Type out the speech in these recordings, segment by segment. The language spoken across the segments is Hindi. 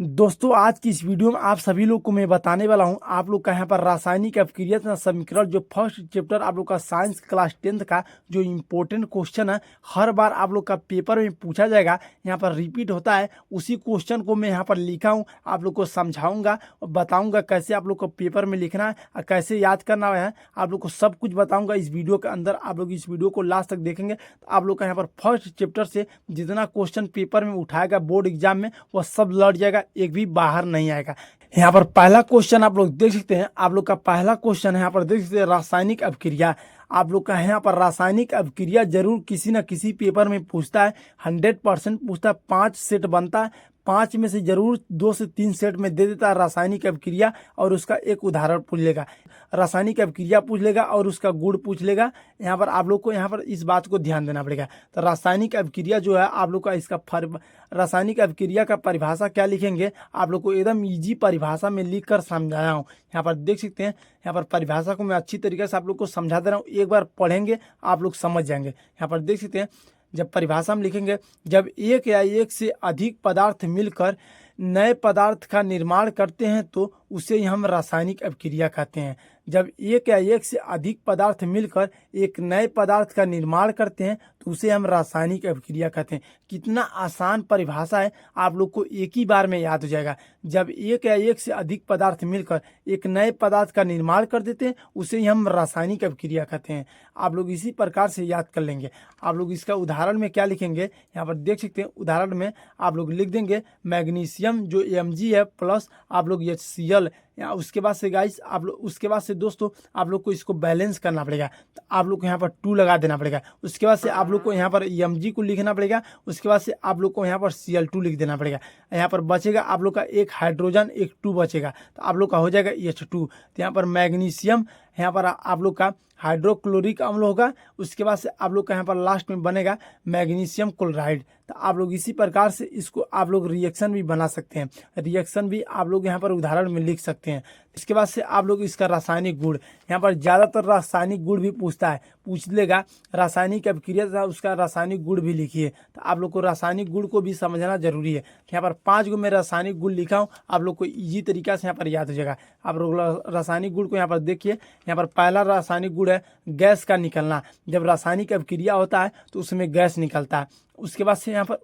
दोस्तों आज की इस वीडियो में आप सभी लोग को मैं बताने वाला हूं आप लोग का यहाँ पर रासायनिक अपक्रिया समीकरण जो फर्स्ट चैप्टर आप लोग का साइंस क्लास 10th का जो इम्पोर्टेंट क्वेश्चन है हर बार आप लोग का पेपर में पूछा जाएगा, यहाँ पर रिपीट होता है। उसी क्वेश्चन को मैं यहाँ पर लिखा हूँ, आप लोग को समझाऊंगा और बताऊंगा कैसे आप लोग को पेपर में लिखना है और कैसे याद करना है। आप लोग को सब कुछ बताऊंगा इस वीडियो के अंदर। आप लोग इस वीडियो को लास्ट तक देखेंगे तो आप लोग का यहाँ पर फर्स्ट चैप्टर से जितना क्वेश्चन पेपर में उठाएगा बोर्ड एग्जाम में वह सब लड़ जाएगा, एक भी बाहर नहीं आएगा। यहाँ पर पहला क्वेश्चन आप लोग देख सकते हैं। आप लोग का पहला क्वेश्चन है यहाँ पर देख सकते हैं रासायनिक अपक्रिया। आप लोग का यहाँ पर रासायनिक अपक्रिया जरूर किसी न किसी पेपर में पूछता है, 100% पूछता है। 5 सेट बनता है, 5 में से जरूर 2 से 3 सेट में दे देता है रासायनिक अपक्रिया और उसका एक उदाहरण पूछ लेगा। रासायनिक अपक्रिया पूछ लेगा और उसका गुण पूछ लेगा। यहाँ पर आप लोग को यहाँ पर इस बात को ध्यान देना पड़ेगा। तो रासायनिक अपक्रिया जो है आप लोग का इसका रासायनिक अपक्रिया का परिभाषा क्या लिखेंगे, आप लोग को एकदम इजी परिभाषा में लिख कर समझाया हूँ। यहाँ पर देख सकते हैं, यहाँ पर परिभाषा को मैं अच्छी तरीके से आप लोग को समझा दे रहा हूँ। एक बार पढ़ेंगे आप लोग समझ जाएंगे। यहाँ पर देख सकते हैं, जब परिभाषा में लिखेंगे, जब एक या एक से अधिक पदार्थ मिलकर नए पदार्थ का निर्माण करते हैं तो उसे हम रासायनिक अपक्रिया कहते हैं। जब एक या एक से अधिक पदार्थ मिलकर एक नए पदार्थ का निर्माण करते हैं तो उसे हम रासायनिक अपक्रिया कहते हैं। कितना आसान परिभाषा है, आप लोग को एक ही बार में याद हो जाएगा। जब एक या एक से अधिक पदार्थ मिलकर एक नए पदार्थ का निर्माण कर देते हैं उसे ही हम रासायनिक अपक्रिया कहते हैं। आप लोग इसी प्रकार से याद कर लेंगे। आप लोग इसका उदाहरण में क्या लिखेंगे, यहाँ पर देख सकते हैं। उदाहरण में आप लोग लिख देंगे मैग्नीशियम जो Mg है प्लस आप लोग HCl। या उसके बाद से गाइस आप लोग उसके बाद से दोस्तों आप लोग को इसको बैलेंस करना पड़ेगा। तो आप लोग को यहाँ पर 2 लगा देना पड़ेगा। उसके बाद से आप लोग को यहाँ पर Mg को लिखना पड़ेगा। उसके बाद से आप लोग को यहाँ पर Cl2 लिख देना पड़ेगा। यहाँ पर बचेगा आप लोग का एक हाइड्रोजन, एक 2 बचेगा, तो आप लोग का हो जाएगा H2। तो यहाँ पर मैग्नीशियम, यहाँ पर आप लोग का हाइड्रोक्लोरिक अम्ल होगा। उसके बाद से आप लोग का यहाँ पर लास्ट में बनेगा मैग्नीशियम क्लोराइड। तो आप लोग इसी प्रकार से इसको आप लोग रिएक्शन भी बना सकते हैं। रिएक्शन भी आप लोग यहाँ पर उदाहरण में लिख सकते हैं। इसके बाद से आप लोग इसका रासायनिक गुण, यहाँ पर ज़्यादातर रासायनिक गुण भी पूछता है, पूछ लेगा। रासायनिक अपक्रिया था उसका रासायनिक गुण भी लिखिए। तो आप लोग को रासायनिक गुण को भी समझना जरूरी है। यहाँ पर 5 गो मैं रासायनिक गुण लिखा हूँ, आप लोग को ईजी तरीका से यहाँ पर याद हो जाएगा। आप लोग रासायनिक गुण को यहाँ पर देखिए। यहाँ पर पहला रासायनिक गुण है गैस का निकलना। जब रासायनिक अपक्रिया होता है तो उसमें गैस निकलता है। उसके बाद से यहाँ पर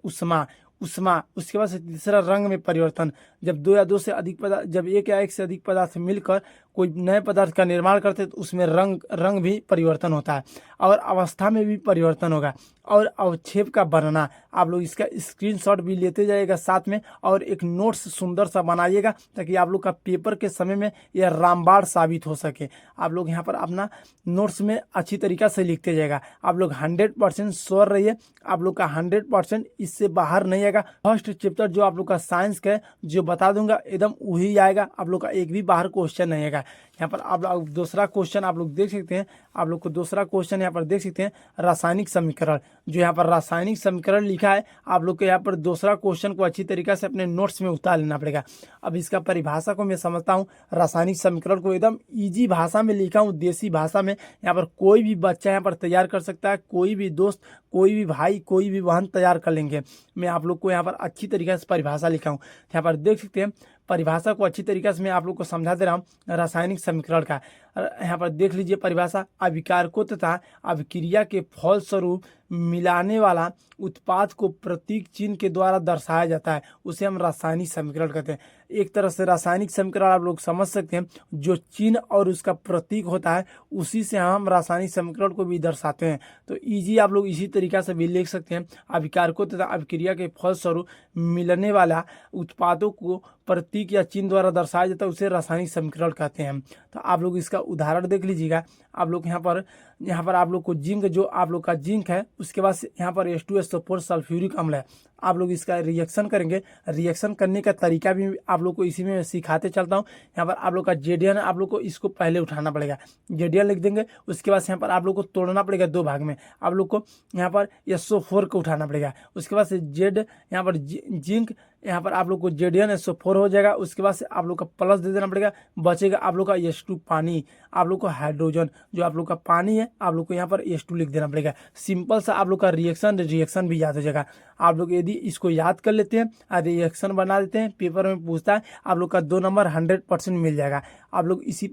उष्मा, उसके बाद से तीसरा रंग में परिवर्तन। जब 2 या 2 से अधिक पदार्थ, जब 1 या 1 से अधिक पदार्थ मिलकर कोई नए पदार्थ का निर्माण करते हैं तो उसमें रंग भी परिवर्तन होता है और अवस्था में भी परिवर्तन होगा। और अवक्षेप का वर्णना, आप लोग इसका स्क्रीनशॉट भी लेते जाइएगा साथ में और एक नोट्स सुंदर सा बनाइएगा ताकि आप लोग का पेपर के समय में यह रामबाण साबित हो सके। आप लोग यहाँ पर अपना नोट्स में अच्छी तरीक़ा से लिखते जाएगा। आप लोग 100% श्योर रहिए, आप लोग का 100% इससे बाहर नहीं आएगा। फर्स्ट चैप्टर जो आप लोग का साइंस का है जो बता दूंगा एकदम वही आएगा, आप लोग का एक भी बाहर क्वेश्चन नहीं आएगा। यहाँ पर आप लोग दूसरा क्वेश्चन आप लोग देख सकते हैं। आप लोग को दूसरा क्वेश्चन यहाँ पर देख सकते हैं रासायनिक समीकरण। जो यहाँ पर रासायनिक समीकरण लिखा है आप लोग को यहाँ पर दूसरा क्वेश्चन को अच्छी तरीके से अपने नोट्स में उतार लेना पड़ेगा। अब इसका परिभाषा को मैं समझता हूँ। रासायनिक समीकरण को एकदम ईजी भाषा में लिखा हूँ, देसी भाषा में। यहाँ पर कोई भी बच्चा यहाँ पर तैयार कर सकता है, कोई भी दोस्त, कोई भी भाई, कोई भी बहन तैयार कर लेंगे। मैं आप लोग को यहाँ पर अच्छी तरीके से परिभाषा लिखा हूँ। यहाँ पर देख सकते हैं परिभाषा को अच्छी तरीके से मैं आप लोग को समझा दे रहा हूँ रासायनिक समीकरण का। यहाँ पर देख लीजिए परिभाषा, अभिकारकों तथा अभिक्रिया के फलस्वरूप मिलाने वाला उत्पाद को प्रतीक चिन्ह के द्वारा दर्शाया जाता है, उसे हम रासायनिक समीकरण कहते हैं। एक तरह से रासायनिक समीकरण आप लोग समझ सकते हैं, जो चिन्ह और उसका प्रतीक होता है उसी से हम रासायनिक समीकरण को भी दर्शाते हैं। तो इजी आप लोग इसी तरीका से भी लिख सकते हैं, अभिकारकों तथा अभिक्रिया के फलस्वरूप मिलने वाला उत्पादों को प्रतीक या चिन्ह द्वारा दर्शाया जाता है, उसे रासायनिक समीकरण कहते हैं। तो आप लोग इसका उदाहरण देख लीजिएगा। आप लोग यहाँ पर आप लोग को जिंक, जो आप लोग का जिंक है, उसके बाद यहाँ पर H2SO4 सल्फ्यूरिक अम्ल है। आप लोग इसका रिएक्शन करेंगे। रिएक्शन करने का तरीका भी आप लोग को इसी में सिखाते चलता हूँ। यहाँ पर आप लोग का जेडियन है, आप लोग को इसको पहले उठाना पड़ेगा, जेडियन लिख देंगे। उसके बाद यहाँ पर आप लोग को तोड़ना पड़ेगा 2 भाग में। आप लोग को यहाँ पर SO4 को उठाना पड़ेगा। उसके बाद से जेड, यहाँ पर जिंक, यहाँ पर आप लोग को ZnSO4 हो जाएगा। उसके बाद से आप लोग का प्लस दे देना पड़ेगा, बचेगा आप लोग का H2 पानी, आप लोग का हाइड्रोजन जो आप लोग का पानी है आप लोग को यहाँ पर H2 लिख देना पड़ेगा। सिंपल सा आप लोग का रिएक्शन भी याद हो जाएगा। आप लोग यदि इसको याद कर लेते हैं और रिएक्शन बना देते हैं, पेपर में पूछता है, आप लोग का 2 नंबर 100% मिल जाएगा। आप लोग इसी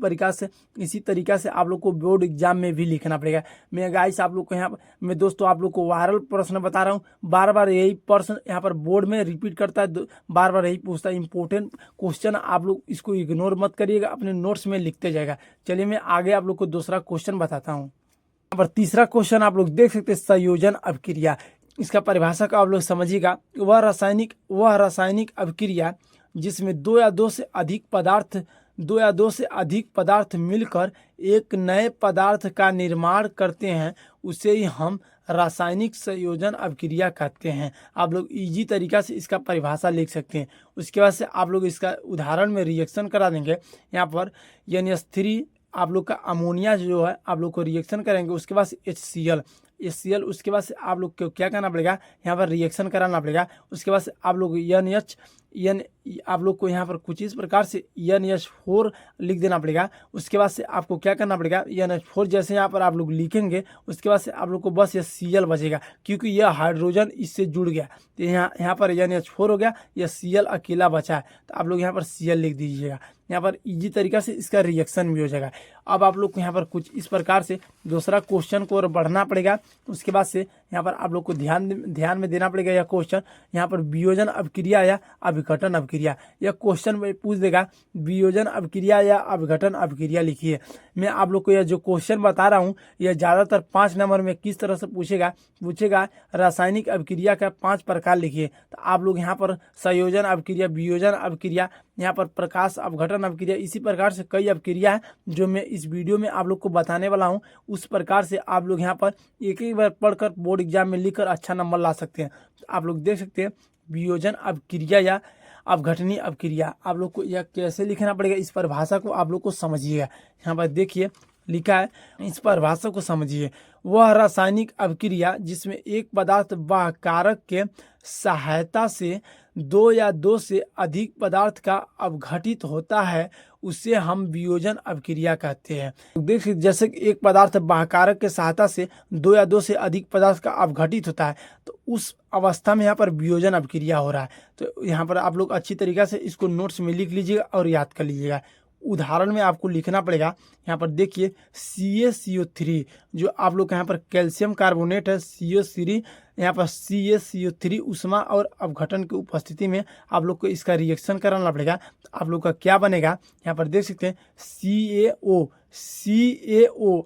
तरीका से आप लोग को बोर्ड एग्जाम में भी लिखना पड़ेगा। मैं गाइस आप लोग को यहाँ पर मैं दोस्तों आप लोग को वायरल प्रश्न बता रहा हूँ, बार बार यही प्रश्न यहाँ पर बोर्ड में रिपीट करता है, बार बार यही पूछता है। इंपॉर्टेंट क्वेश्चन आप लोग इसको इग्नोर मत करिएगा, अपने नोट्स में लिखते जाएगा। चलिए मैं आगे आप लोग को दूसरा क्वेश्चन बताता हूँ। यहाँ पर तीसरा क्वेश्चन आप लोग देख सकते हैं, संयोजन अभिक्रिया। इसका परिभाषा का आप लोग समझिएगा। वह रासायनिक अभिक्रिया जिसमें दो या दो से अधिक पदार्थ मिलकर एक नए पदार्थ का निर्माण करते हैं, उसे ही हम रासायनिक संयोजन अभिक्रिया कहते हैं। आप लोग इजी तरीका से इसका परिभाषा लिख सकते हैं। उसके बाद से आप लोग इसका उदाहरण में रिएक्शन करा देंगे। यहाँ पर NH3 आप लोग का अमोनिया जो है आप लोग को रिएक्शन करेंगे। उसके बाद HCl उसके बाद से आप लोग को क्या करना पड़ेगा, यहाँ पर रिएक्शन कराना पड़ेगा। उसके बाद से आप लोग आप लोग को यहाँ पर कुछ इस प्रकार से NH4 लिख देना पड़ेगा। उसके बाद से आपको क्या करना पड़ेगा, NH4 जैसे यहाँ पर आप लोग लिखेंगे, उसके बाद से आप लोग को बस ये Cl बचेगा, क्योंकि यह हाइड्रोजन इससे जुड़ गया। तो यहाँ पर NH4 हो गया, यह Cl अकेला बचा है, तो आप लोग यहाँ पर Cl लिख दीजिएगा। यहाँ पर इजी तरीका से इसका रिएक्शन भी हो जाएगा। अब आप लोग को यहाँ पर कुछ इस प्रकार से दूसरा क्वेश्चन को और बढ़ना पड़ेगा। उसके बाद से यहाँ पर आप लोग को ध्यान में देना पड़ेगा यह क्वेश्चन। यहाँ पर वियोजन अभिक्रिया या अभिघटन अभिक्रिया, यह क्वेश्चन में पूछ देगा वियोजन अभिक्रिया या अभिघटन अभिक्रिया लिखिए। मैं आप लोग को यह जो क्वेश्चन बता रहा हूँ यह ज़्यादातर 5 नंबर में किस तरह से पूछेगा रासायनिक अभिक्रिया का 5 प्रकार लिखिए। तो आप लोग यहाँ पर संयोजन अभिक्रिया, वियोजन अभिक्रिया, यहाँ पर प्रकाश अपघटन अभिक्रिया, इसी प्रकार से कई अभिक्रिया है जो मैं इस वीडियो में आप लोग को बताने वाला हूँ। उस प्रकार से आप लोग यहाँ पर एक बार पढ़कर बोर्ड एग्जाम में लिखकर अच्छा नंबर ला सकते हैं। तो आप लोग देख सकते हैं वियोजन अभिक्रिया या अपघटनीय अभिक्रिया, आप लोग को यह कैसे लिखना पड़ेगा, इस परिभाषा को आप लोग को समझिएगा। यहाँ पर देखिए लिखा है, इस परिभाषा को समझिए। वह रासायनिक अभिक्रिया जिसमें एक पदार्थ वह कारक के सहायता से 2 या 2 से अधिक पदार्थ का अपघटित होता है, उसे हम वियोजन अभिक्रिया कहते हैं। देखिए जैसे एक पदार्थ वाहकारक के सहायता से 2 या 2 से अधिक पदार्थ का अपघटित होता है, तो उस अवस्था में यहाँ पर वियोजन अभिक्रिया हो रहा है। तो यहाँ पर आप लोग अच्छी तरीके से इसको नोट्स में लिख लीजिएगा और याद कर लीजिएगा। उदाहरण में आपको लिखना पड़ेगा। यहाँ पर देखिए CaCO3 जो आप लोग यहाँ पर कैल्शियम कार्बोनेट है, CO3, यहाँ पर CaCO3 उष्मा और अपघटन की उपस्थिति में आप लोग को इसका रिएक्शन कराना पड़ेगा। तो आप लोग का क्या बनेगा, यहाँ पर देख सकते हैं CaO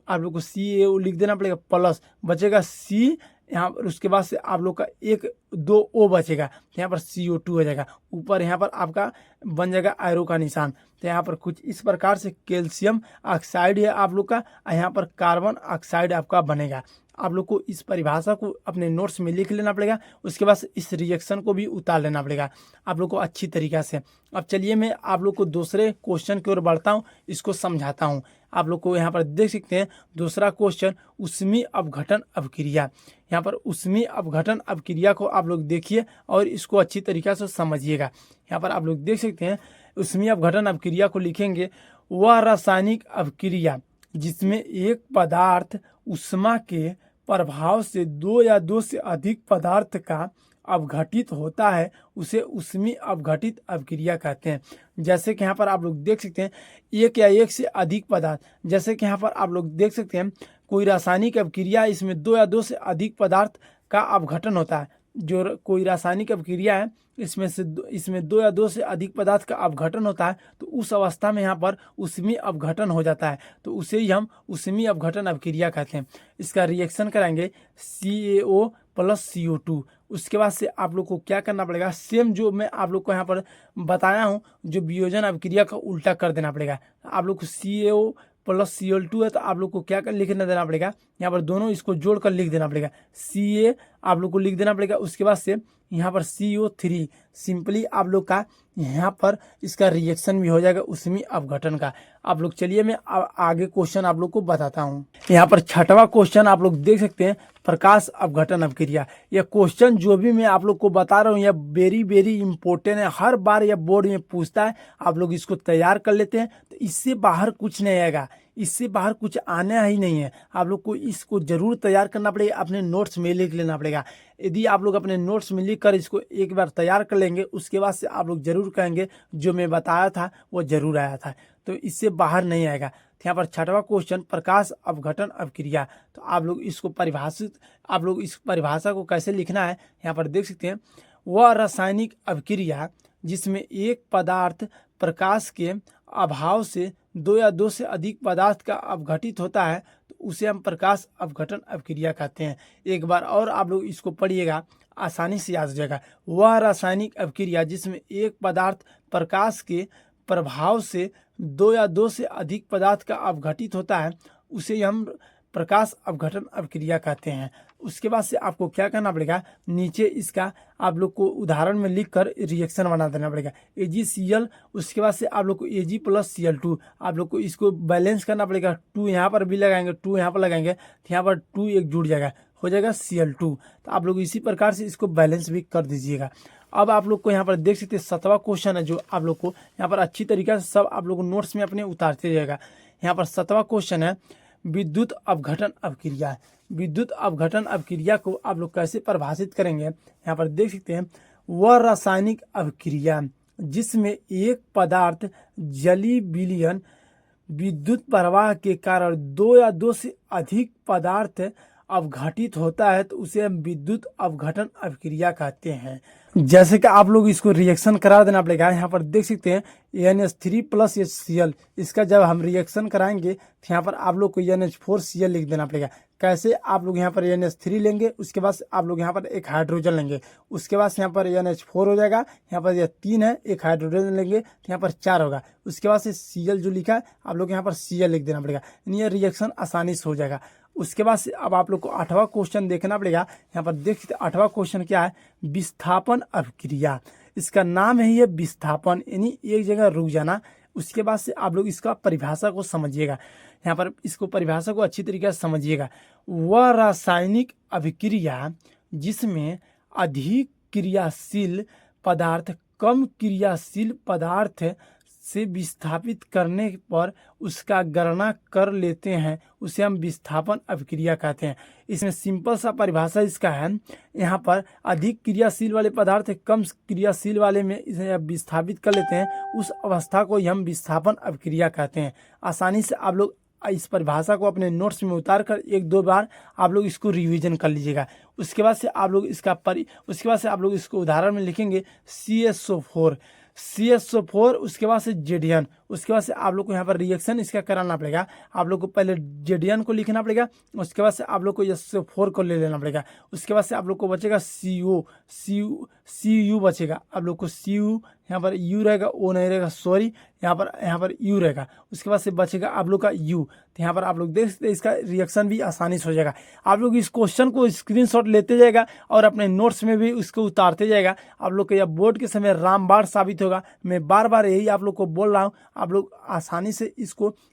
आप लोग को CaO लिख देना पड़ेगा, प्लस बचेगा C यहाँ पर। उसके बाद से आप लोग का 1-2 O बचेगा, तो यहाँ पर CO2 हो जाएगा। ऊपर यहाँ पर आपका बन जाएगा एरो का निशान। तो यहाँ पर कुछ इस प्रकार से कैल्शियम ऑक्साइड है आप लोग का, यहाँ पर कार्बन ऑक्साइड आपका बनेगा। आप लोग को इस परिभाषा को अपने नोट्स में लिख लेना पड़ेगा। उसके बाद इस रिएक्शन को भी उतार लेना पड़ेगा आप लोग को अच्छी तरीक़ा से। अब चलिए मैं आप लोग को दूसरे क्वेश्चन की ओर बढ़ता हूँ, इसको समझाता हूँ। आप लोग को यहाँ पर देख सकते हैं दूसरा क्वेश्चन, ऊष्मीय अपघटन अभिक्रिया। यहाँ पर ऊष्मीय अपघटन अभिक्रिया को आप लोग देखिए और इसको अच्छी तरीक़ा से समझिएगा। यहाँ पर आप लोग देख सकते हैं ऊष्मीय अपघटन अभिक्रिया को लिखेंगे, वह रासायनिक अभिक्रिया जिसमें एक पदार्थ ऊष्मा के प्रभाव से 2 या 2 से अधिक पदार्थ का अपघटित होता है, उसे ऊष्मीय अपघटित अभिक्रिया कहते हैं। जैसे कि यहाँ पर आप लोग देख सकते हैं एक या एक से अधिक पदार्थ, जैसे कि यहाँ पर आप लोग देख सकते हैं कोई रासायनिक अभिक्रिया, इसमें 2 या 2 से अधिक पदार्थ का अपघटन होता है। जो कोई रासायनिक अभिक्रिया है इसमें 2 या 2 से अधिक पदार्थ का अपघटन होता है, तो उस अवस्था में यहाँ पर ऊष्मीय अपघटन हो जाता है, तो उसे ही हम ऊष्मीय अपघटन अभिक्रिया कहते हैं। इसका रिएक्शन कराएंगे CaO प्लस CO2। उसके बाद से आप लोग को क्या करना पड़ेगा, सेम जो मैं आप लोग को यहाँ पर बताया हूँ, जो वियोजन अभिक्रिया का उल्टा कर देना पड़ेगा। आप लोग को CaO प्लस Cl2 है, तो आप लोग को क्या कर लिखना देना पड़ेगा, यहाँ पर दोनों इसको जोड़कर लिख देना पड़ेगा। Ca आप लोग को लिख देना पड़ेगा। उसके बाद से यहाँ पर CO3 सिंपली आप लोग का यहाँ पर इसका रिएक्शन भी हो जाएगा उसमें अपघटन का। आप लोग चलिए मैं आगे क्वेश्चन आप लोग को बताता हूँ। यहाँ पर छठवां क्वेश्चन आप लोग देख सकते हैं, प्रकाश अपघटन अभिक्रिया। यह क्वेश्चन जो भी मैं आप लोग को बता रहा हूँ यह वेरी वेरी इंपॉर्टेंट है, हर बार यह बोर्ड में पूछता है। आप लोग इसको तैयार कर लेते हैं तो इससे बाहर कुछ नहीं आएगा, इससे बाहर कुछ आना ही नहीं है। आप लोग को इसको जरूर तैयार करना पड़ेगा, अपने नोट्स में लिख लेना पड़ेगा। यदि आप लोग अपने नोट्स में लिख कर इसको एक बार तैयार कर लेंगे उसके बाद से आप लोग जरूर कहेंगे जो मैं बताया था वो जरूर आया था, तो इससे बाहर नहीं आएगा। तो यहाँ पर छठवां क्वेश्चन, प्रकाश अपघटन अभिक्रिया। तो आप लोग इसको परिभाषित, आप लोग इस परिभाषा को कैसे लिखना है यहाँ पर देख सकते हैं। वह रासायनिक अभिक्रिया जिसमें एक पदार्थ प्रकाश के अभाव से दो या दो से अधिक पदार्थ का अपघटित होता है तो उसे हम प्रकाश अपघटन अभिक्रिया कहते हैं। एक बार और आप लोग इसको पढ़िएगा, आसानी से याद हो जाएगा। वह रासायनिक अभिक्रिया जिसमें एक पदार्थ प्रकाश के प्रभाव से दो या दो से अधिक पदार्थ का अपघटित होता है उसे हम प्रकाश अपघटन अभिक्रिया कहते हैं। उसके बाद से आपको क्या करना पड़ेगा, नीचे इसका आप लोग को उदाहरण में लिखकर रिएक्शन बना देना पड़ेगा। AgCl, उसके बाद से आप लोग को Ag + Cl2, आप लोग को इसको बैलेंस करना पड़ेगा। 2 यहाँ पर भी लगाएंगे, 2 यहाँ पर लगाएंगे तो यहाँ पर 2 एक जुड़ जाएगा, हो जाएगा Cl2। तो आप लोग इसी प्रकार से इसको बैलेंस भी कर दीजिएगा। अब आप लोग को यहाँ पर देख सकते हैं 7वां क्वेश्चन है जो आप लोग को यहाँ पर अच्छी तरीके से सब आप लोग नोट्स में अपने उतारते जाएगा। यहाँ पर 7वां क्वेश्चन है, विद्युत अपघटन अभिक्रिया। विद्युत अपघटन अभिक्रिया को आप लोग कैसे परिभाषित करेंगे, यहाँ पर देख सकते हैं। वह रासायनिक अभिक्रिया जिसमें एक पदार्थ जलीय विलयन विद्युत प्रवाह के कारण दो या दो से अधिक पदार्थ अपघटित होता है तो उसे हम विद्युत अपघटन अभिक्रिया कहते हैं। जैसे कि आप लोग इसको रिएक्शन करा देना पड़ेगा। यहाँ पर देख सकते हैं NH3 + HCl, इसका जब हम रिएक्शन कराएंगे तो यहाँ पर आप लोग को NH4Cl लिख देना पड़ेगा। कैसे, आप लोग यहाँ पर NH3 लेंगे, उसके बाद आप लोग यहाँ पर एक हाइड्रोजन लेंगे, उसके बाद यहाँ पर NH4 हो जाएगा, यहाँ पर यह 3 है, एक हाइड्रोजन लेंगे तो यहाँ पर 4 होगा। उसके बाद से Cl जो लिखा है आप लोग यहाँ पर Cl लिख देना पड़ेगा, ये रिएक्शन आसानी से हो जाएगा। उसके बाद से अब आप लोग को 8वां क्वेश्चन देखना पड़ेगा। यहाँ पर देख सकते 8वां क्वेश्चन क्या है, विस्थापन अभिक्रिया। इसका नाम है ये विस्थापन, यानी एक जगह रुक जाना। उसके बाद से आप लोग इसका परिभाषा को समझिएगा, यहाँ पर इसको परिभाषा को अच्छी तरीके से समझिएगा। वह रासायनिक अभिक्रिया जिसमें अधिक क्रियाशील पदार्थ कम क्रियाशील पदार्थ से विस्थापित करने पर उसका गणना कर लेते हैं उसे हम विस्थापन अभिक्रिया कहते हैं। इसमें सिंपल सा परिभाषा इसका है, यहाँ पर अधिक क्रियाशील वाले पदार्थ कम क्रियाशील वाले में इसे विस्थापित कर लेते हैं, उस अवस्था को हम विस्थापन अभिक्रिया कहते हैं। आसानी से आप लोग इस परिभाषा को अपने नोट्स में उतार कर 1-2 बार आप लोग इसको रिवीजन कर लीजिएगा। उसके बाद से आप लोग इसको उदाहरण में लिखेंगे CSO4, उसके बाद से Zn, उसके बाद से आप लोग को यहाँ पर रिएक्शन इसका कराना पड़ेगा। आप लोग को पहले Zn को लिखना पड़ेगा, उसके बाद से आप लोग को SO4 को ले लेना पड़ेगा। उसके बाद से आप लोग को बचेगा Cu बचेगा। आप लोग को Cu यहाँ पर U रहेगा, O नहीं रहेगा, सॉरी, यहाँ पर U रहेगा। उसके बाद से बचेगा आप लोग का U। तो यहाँ पर आप लोग देख सकते हैं इसका रिएक्शन भी आसानी से हो जाएगा। आप लोग इस क्वेश्चन को स्क्रीनशॉट लेते जाएगा और अपने नोट्स में भी उसको उतारते जाएगा। आप लोग को यह बोर्ड के समय रामबाण साबित होगा। मैं बार बार यही आप लोग को बोल रहा हूँ, आप लोग आसानी से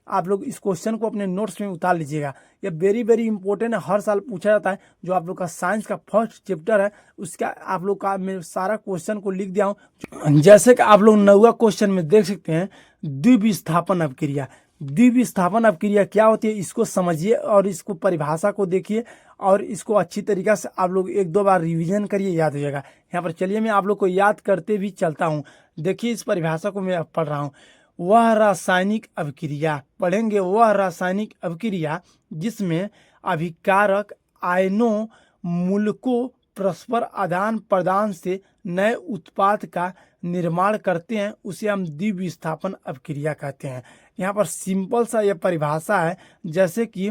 आप लोग इस क्वेश्चन को अपने नोट्स में उतार लीजिएगा। यह वेरी वेरी इंपॉर्टेंट है, हर साल पूछा जाता है। जो आप लोग का साइंस का फर्स्ट चैप्टर है उसका आप लोग का मैं सारा क्वेश्चन को लिख दिया हूँ। जैसे कि आप लोग 9वां क्वेश्चन में देख सकते हैं, द्विविस्थापन अभिक्रिया। द्विविस्थापन अभिक्रिया क्या होती है इसको समझिए और इसको परिभाषा को देखिए और इसको अच्छी तरीके से आप लोग 1-2 बार रिवीजन करिए, याद हो जाएगा। यहाँ पर चलिए मैं आप लोग को याद करते भी चलता हूँ। देखिए इस परिभाषा को मैं पढ़ रहा हूँ। वह रासायनिक अभिक्रिया पढ़ेंगे, वह रासायनिक अभिक्रिया जिसमें अभिकारक आयनों मूलकों परस्पर आदान प्रदान से नए उत्पाद का निर्माण करते हैं उसे हम द्विविस्थापन अभिक्रिया कहते हैं। यहाँ पर सिंपल सा यह परिभाषा है, जैसे कि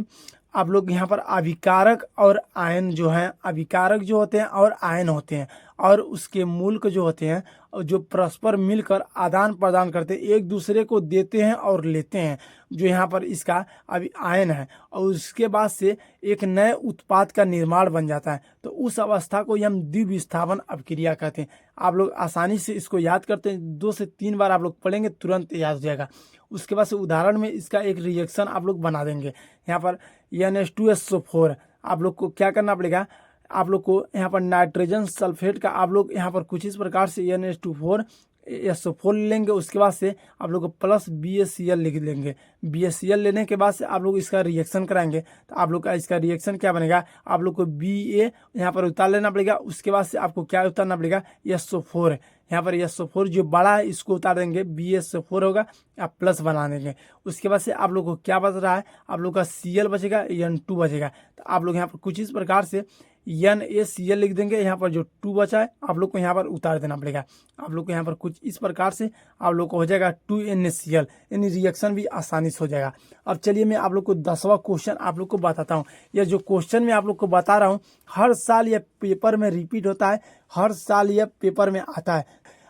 आप लोग यहाँ पर अभिकारक और आयन जो हैं, अभिकारक जो होते हैं और आयन होते हैं, और उसके मुल्क जो होते हैं और जो परस्पर मिलकर आदान प्रदान करते हैं, एक दूसरे को देते हैं और लेते हैं, जो यहाँ पर इसका अभी आयन है, और उसके बाद से एक नए उत्पाद का निर्माण बन जाता है। तो उस अवस्था को हम द्विविस्थापन अपक्रिया कहते हैं। आप लोग आसानी से इसको याद करते हैं, 2 से 3 बार आप लोग पढ़ेंगे तुरंत याद हो जाएगा। उसके बाद से उदाहरण में इसका एक रिएक्शन आप लोग बना देंगे। यहाँ पर NH2SO4 आप लोग को क्या करना पड़ेगा, आप लोग को यहाँ पर नाइट्रोजन सल्फेट का आप लोग यहाँ पर कुछ इस प्रकार से NH2SO4 लेंगे। उसके बाद से आप लोग को प्लस BaCl लिख लेंगे। BaCl लेने के बाद से आप लोग इसका रिएक्शन कराएंगे, तो आप लोग का इसका रिएक्शन क्या बनेगा, आप लोग को Ba यहाँ पर उतार लेना पड़ेगा। उसके बाद से आपको क्या उतारना पड़ेगा, SO4 यहाँ पर SO4 जो बड़ा है इसको उतार देंगे, BaSO4 होगा, आप प्लस बना देंगे। उसके बाद से आप लोग को क्या बच रहा है, आप लोग का Cl बचेगा, N2 बचेगा। तो आप लोग यहाँ पर कुछ इस प्रकार से NaCl लिख देंगे। यहाँ पर जो 2 बचा है आप लोग को यहाँ पर उतार देना पड़ेगा। आप लोग को यहाँ पर कुछ इस प्रकार से आप लोग को हो जाएगा 2NaCl, यानी रिएक्शन भी आसानी से हो जाएगा। अब चलिए मैं आप लोग को 10वां क्वेश्चन आप लोग को बताता हूँ। यह जो क्वेश्चन मैं आप लोग को बता रहा हूँ, हर साल यह पेपर में रिपीट होता है, हर साल यह पेपर में आता है।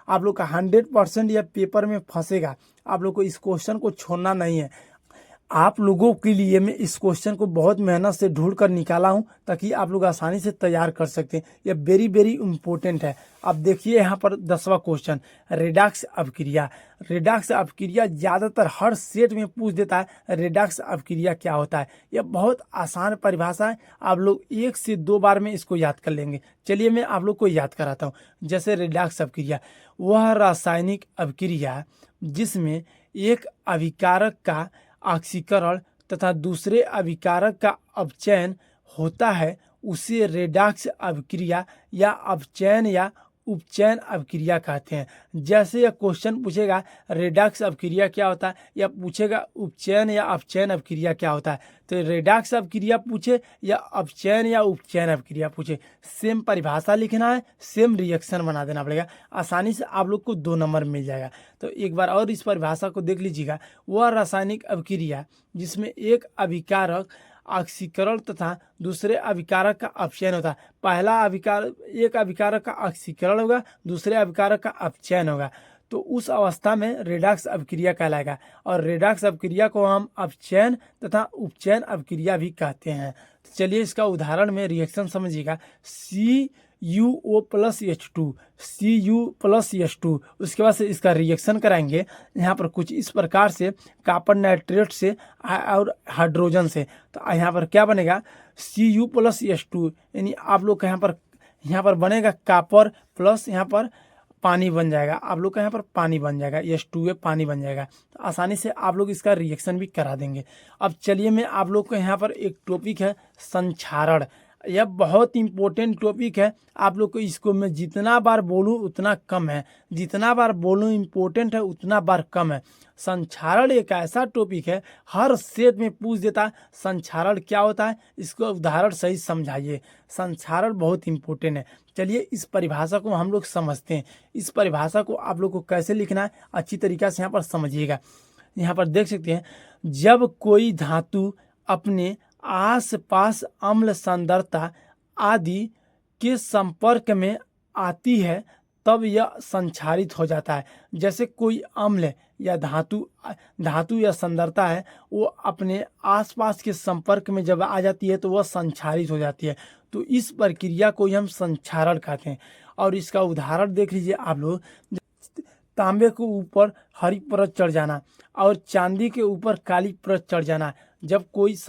आप लोग का 100% यह पेपर में फंसेगा। आप लोग को इस क्वेश्चन को छोड़ना नहीं है। आप लोगों के लिए मैं इस क्वेश्चन को बहुत मेहनत से ढूंढ कर निकाला हूं, ताकि आप लोग आसानी से तैयार कर सकते हैं। यह वेरी वेरी इंपॉर्टेंट है। अब देखिए यहाँ पर 10वां क्वेश्चन, रेडॉक्स अपक्रिया। रेडॉक्स अपक्रिया ज़्यादातर हर सेट में पूछ देता है, रेडॉक्स अपक्रिया क्या होता है। यह बहुत आसान परिभाषा है, आप लोग 1 से 2 बार में इसको याद कर लेंगे। चलिए मैं आप लोग को याद कराता हूँ। जैसे रेडॉक्स अपक्रिया वह रासायनिक अपक्रिया जिसमें एक अभिकारक का ऑक्सीकरण तथा दूसरे अभिकारक का अपचयन होता है, उसे रेडॉक्स अपक्रिया या अपचयन या उपचयन अपक्रिया कहते हैं। जैसे यह क्वेश्चन पूछेगा रेडॉक्स अपक्रिया क्या होता है, या पूछेगा उपचयन या अपचयन अपक्रिया क्या होता है, तो रेडॉक्स अपक्रिया पूछे या अपचयन या उपचयन अपक्रिया पूछे, सेम परिभाषा लिखना है, सेम रिएक्शन बना देना पड़ेगा। आसानी से आप लोग को 2 नंबर मिल जाएगा। तो एक बार और इस परिभाषा को देख लीजिएगा। वह रासायनिक अपक्रिया जिसमें एक अभिकारक ऑक्सीकरण तथा दूसरे अभिकारक का अपचयन होता है। पहला एक अभिकारक का ऑक्सीकरण होगा, दूसरे अभिकारक का अपचयन होगा, तो उस अवस्था में रेडॉक्स अपक्रिया कहलाएगा। और रेडॉक्स अपक्रिया को हम अपचयन तथा उपचयन अपक्रिया भी कहते हैं। तो चलिए इसका उदाहरण में रिएक्शन समझिएगा। CuO+H2, Cu+H2। उसके बाद से इसका रिएक्शन कराएंगे यहाँ पर कुछ इस प्रकार से, कॉपर नाइट्रेट से और हाइड्रोजन से। तो यहाँ पर क्या बनेगा, Cu+H2, यानी आप लोग का यहाँ पर बनेगा कॉपर प्लस यहाँ पर पानी बन जाएगा। आप लोग का यहाँ पर पानी बन जाएगा, H2 पानी बन जाएगा। तो आसानी से आप लोग इसका रिएक्शन भी करा देंगे। अब चलिए मैं आप लोग को यहाँ पर एक टॉपिक है संक्षारण। यह बहुत इंपॉर्टेंट टॉपिक है। आप लोग को इसको मैं जितना बार बोलूँ उतना कम है, जितना बार बोलूँ इंपॉर्टेंट है उतना बार कम है। संक्षारण एक ऐसा टॉपिक है, हर सेट में पूछ देता है संक्षारण क्या होता है, इसको उदाहरण सही समझाइए। संक्षारण बहुत इंपॉर्टेंट है। चलिए इस परिभाषा को हम लोग समझते हैं। इस परिभाषा को आप लोग को कैसे लिखना है अच्छी तरीक़ा से यहाँ पर समझिएगा। यहाँ पर देख सकते हैं, जब कोई धातु अपने आस पास अम्ल सांद्रता आदि के संपर्क में आती है तब यह संक्षारित हो जाता है। जैसे कोई अम्ल या धातु या सांद्रता है, वो अपने आसपास के संपर्क में जब आ जाती है तो वह संक्षारित हो जाती है। तो इस प्रक्रिया को हम संक्षारण कहते हैं। और इसका उदाहरण देख लीजिए आप लोग। तांबे के ऊपर हरी परत चढ़ जाना और चांदी के ऊपर काली परत चढ़ जाना, जब कोई इस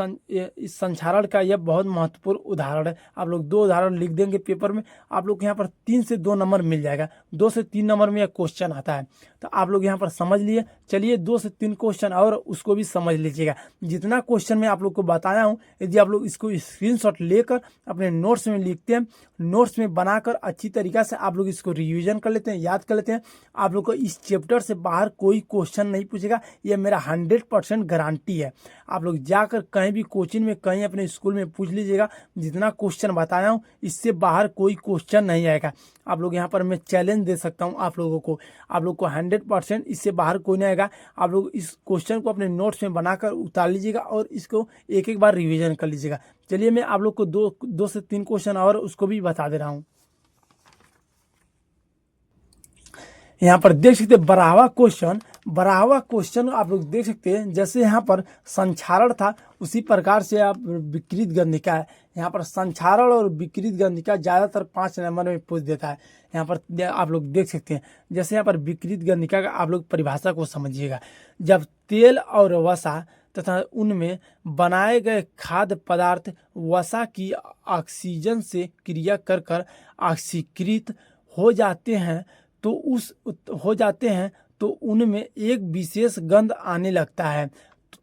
संक्षारण का यह बहुत महत्वपूर्ण उदाहरण है। आप लोग 2 उदाहरण लिख देंगे पेपर में, आप लोग यहाँ पर 3 से 2 नंबर मिल जाएगा। 2 से 3 नंबर में यह क्वेश्चन आता है, तो आप लोग यहाँ पर समझ लिए। चलिए 2 से 3 क्वेश्चन और उसको भी समझ लीजिएगा। जितना क्वेश्चन मैं आप लोग को बताया हूँ, यदि आप लोग इसको स्क्रीनशॉट लेकर अपने नोट्स में लिखते हैं, नोट्स में बनाकर अच्छी तरीक़ा से आप लोग इसको रिविजन कर लेते हैं, याद कर लेते हैं, आप लोग को इस चैप्टर से बाहर कोई क्वेश्चन नहीं पूछेगा। यह मेरा 100% गारंटी है। आप लोग जाकर कहीं भी कोचिंग में, कहीं अपने स्कूल में पूछ लीजिएगा, जितना क्वेश्चन बताया हूँ इससे बाहर कोई क्वेश्चन नहीं आएगा। आप लोग यहाँ पर मैं चैलेंज दे सकता हूँ आप लोगों को, आप लोग को 100% इससे बाहर कोई नहीं आएगा। आप लोग इस क्वेश्चन को अपने नोट्स में बनाकर उतार लीजिएगा और इसको एक एक बार रिवीजन कर लीजिएगा। चलिए मैं आप लोग को 2 से 3 क्वेश्चन और उसको भी बता दे रहा हूँ। यहाँ पर देख सकते हैं बराहवा क्वेश्चन आप लोग देख सकते हैं। जैसे यहाँ पर संक्षारण था उसी प्रकार से आप विकृत गंधिका है। यहाँ पर संक्षारण और विकृत गंधिका ज़्यादातर 5 नंबर में पूछ देता है। यहाँ पर आप लोग देख सकते हैं। जैसे यहाँ पर विकृत गंधिका का आप लोग परिभाषा को समझिएगा। जब तेल और वसा तथा उनमें बनाए गए खाद्य पदार्थ वसा की ऑक्सीजन से क्रिया कर कर ऑक्सीकृत हो जाते हैं तो उनमें एक विशेष गंध आने लगता है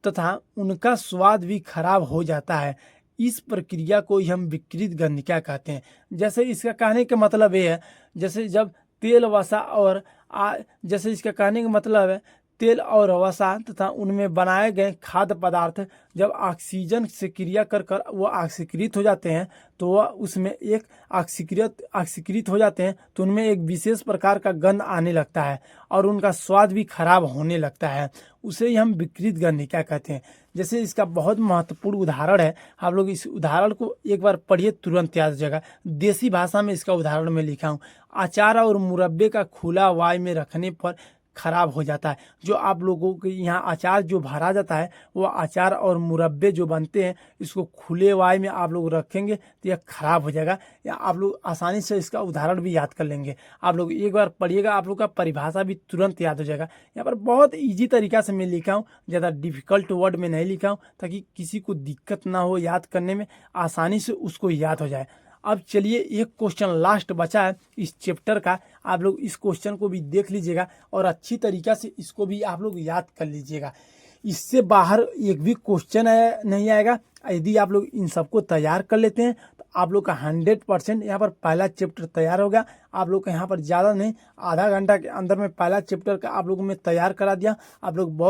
तथा उनका स्वाद भी खराब हो जाता है। इस प्रक्रिया को ही हम विकृत गंधिका कहते हैं। जैसे इसका कहने का मतलब ये है, जैसे जब तेल वसा और जैसे इसका कहने का मतलब है तेल और वसा तथा उनमें बनाए गए खाद्य पदार्थ जब ऑक्सीजन से क्रिया कर कर वो ऑक्सीकृत हो जाते हैं तो वह उसमें एक ऑक्सीकृत हो जाते हैं तो उनमें एक विशेष प्रकार का गंध आने लगता है और उनका स्वाद भी खराब होने लगता है। उसे ही हम विकृत गंधिका कहते हैं। जैसे इसका बहुत महत्वपूर्ण उदाहरण है, आप लोग इस उदाहरण को एक बार पढ़िए, तुरंत याद हो जाएगा। देसी भाषा में इसका उदाहरण मैं लिखा हूँ। अचार और मुरब्बे का खुला वायु में रखने पर खराब हो जाता है। जो आप लोगों के यहाँ अचार जो भरा जाता है वो अचार और मुरब्बे जो बनते हैं इसको खुले वायु में आप लोग रखेंगे तो यह खराब हो जाएगा। या आप लोग आसानी से इसका उदाहरण भी याद कर लेंगे। आप लोग एक बार पढ़िएगा, आप लोग का परिभाषा भी तुरंत याद हो जाएगा। यहाँ पर बहुत ईजी तरीका से मैं लिखा हूँ, ज़्यादा डिफिकल्ट वर्ड में नहीं लिखा हूँ ताकि किसी को दिक्कत ना हो याद करने में, आसानी से उसको याद हो जाए। अब चलिए एक क्वेश्चन लास्ट बचा है इस चैप्टर का, आप लोग इस क्वेश्चन को भी देख लीजिएगा और अच्छी तरीक़ा से इसको भी आप लोग याद कर लीजिएगा। इससे बाहर एक भी क्वेश्चन नहीं आएगा। यदि आप लोग इन सबको तैयार कर लेते हैं तो आप लोग का 100% यहाँ पर पहला चैप्टर तैयार हो गया। आप लोग का यहाँ पर ज़्यादा नहीं, आधा घंटा के अंदर में पहला चैप्टर का आप लोगों में तैयार करा दिया। आप लोग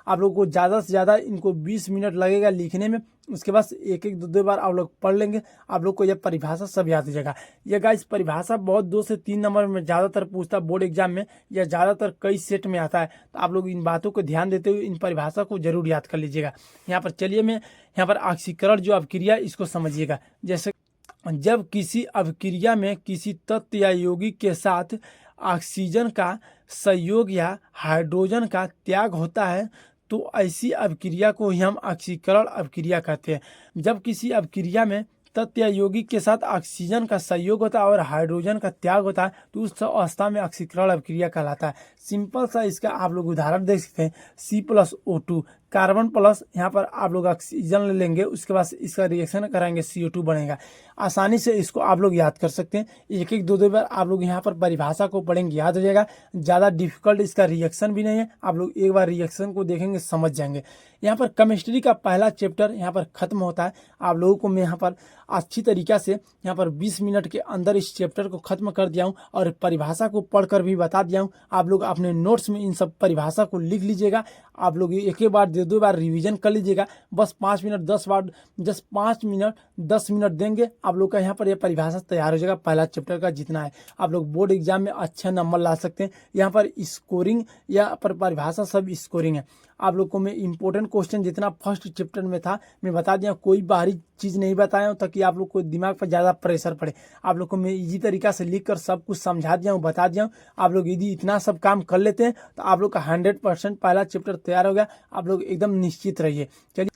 आप लोग को ज़्यादा से ज़्यादा इनको 20 मिनट लगेगा लिखने में। उसके बाद एक एक दो बार आप लोग पढ़ लेंगे, आप लोग को यह परिभाषा सब याद हो जाएगा। यह गाइस परिभाषा बहुत 2 से 3 नंबर में ज़्यादातर पूछता बोर्ड एग्जाम में, या ज़्यादातर कई सेट में आता है। तो आप लोग इन बातों को ध्यान देते हुए इन परिभाषा को जरूर याद कर लीजिएगा। यहाँ पर चलिए मैं यहाँ पर ऑक्सीकरण जो अभिक्रिया इसको समझिएगा। जैसे जब किसी अभिक्रिया में किसी तत्व या यौगिक के साथ ऑक्सीजन का संयोग या हाइड्रोजन का त्याग होता है तो ऐसी अभिक्रिया को ही हम ऑक्सीकरण अभिक्रिया कहते हैं। जब किसी अभिक्रिया में तत्व या यौगिक के साथ ऑक्सीजन का संयोग होता है और हाइड्रोजन का त्याग होता है तो उस अवस्था में ऑक्सीकरण अभिक्रिया कहलाता है। सिंपल सा इसका आप लोग उदाहरण देख सकते हैं। C+O2 कार्बन प्लस यहाँ पर आप लोग ऑक्सीजन ले लेंगे, उसके बाद इसका रिएक्शन कराएंगे CO2 बनेगा। आसानी से इसको आप लोग याद कर सकते हैं। एक एक दो बार आप लोग यहाँ पर परिभाषा को पढ़ेंगे, याद हो जाएगा। ज़्यादा डिफिकल्ट इसका रिएक्शन भी नहीं है, आप लोग एक बार रिएक्शन को देखेंगे समझ जाएंगे। यहाँ पर केमिस्ट्री का पहला चैप्टर यहाँ पर खत्म होता है। आप लोगों को मैं यहाँ पर अच्छी तरीक़ा से यहाँ पर 20 मिनट के अंदर इस चैप्टर को खत्म कर दिया हूँ और परिभाषा को पढ़कर भी बता दिया हूँ। आप लोग अपने नोट्स में इन सब परिभाषा को लिख लीजिएगा। आप लोग एक बार 2 बार रिवीजन कर लीजिएगा। बस 5 मिनट 10 मिनट देंगे, आप लोग का यहाँ पर यह परिभाषा तैयार हो जाएगा। पहला चैप्टर का जितना है आप लोग बोर्ड एग्जाम में अच्छे नंबर ला सकते हैं। यहाँ पर स्कोरिंग या परिभाषा सब स्कोरिंग है। आप लोग को मैं इंपॉर्टेंट क्वेश्चन जितना फर्स्ट चैप्टर में था मैं बता दिया, कोई बाहरी चीज़ नहीं बताया हूँ ताकि आप लोग को दिमाग पर ज़्यादा प्रेशर पड़े। आप लोग को मैं इजी तरीका से लिख कर सब कुछ समझा दिया हूँ, बता दिया हूँ। आप लोग यदि इतना सब काम कर लेते हैं तो आप लोग का 100% पहला चैप्टर तैयार हो गया। आप लोग एकदम निश्चित रहिए।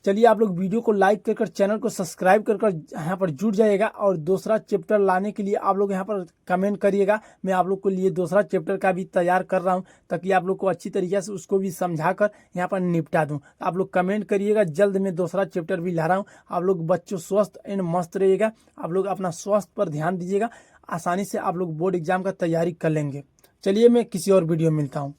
चलिए आप लोग वीडियो को लाइक कर चैनल को सब्सक्राइब कर यहाँ पर जुड़ जाइएगा और दूसरा चैप्टर लाने के लिए आप लोग यहाँ पर कमेंट करिएगा। मैं आप लोग के लिए दूसरा चैप्टर का भी तैयार कर रहा हूँ ताकि आप लोग को अच्छी तरीके से उसको भी समझा कर यहाँ पर निपटा दूँ। आप लोग कमेंट करिएगा, जल्द में दूसरा चैप्टर भी ला रहा हूँ। आप लोग बच्चों स्वस्थ एंड मस्त रहिएगा। आप लोग अपना स्वास्थ्य पर ध्यान दीजिएगा। आसानी से आप लोग बोर्ड एग्जाम का तैयारी कर लेंगे। चलिए मैं किसी और वीडियो में मिलता हूँ।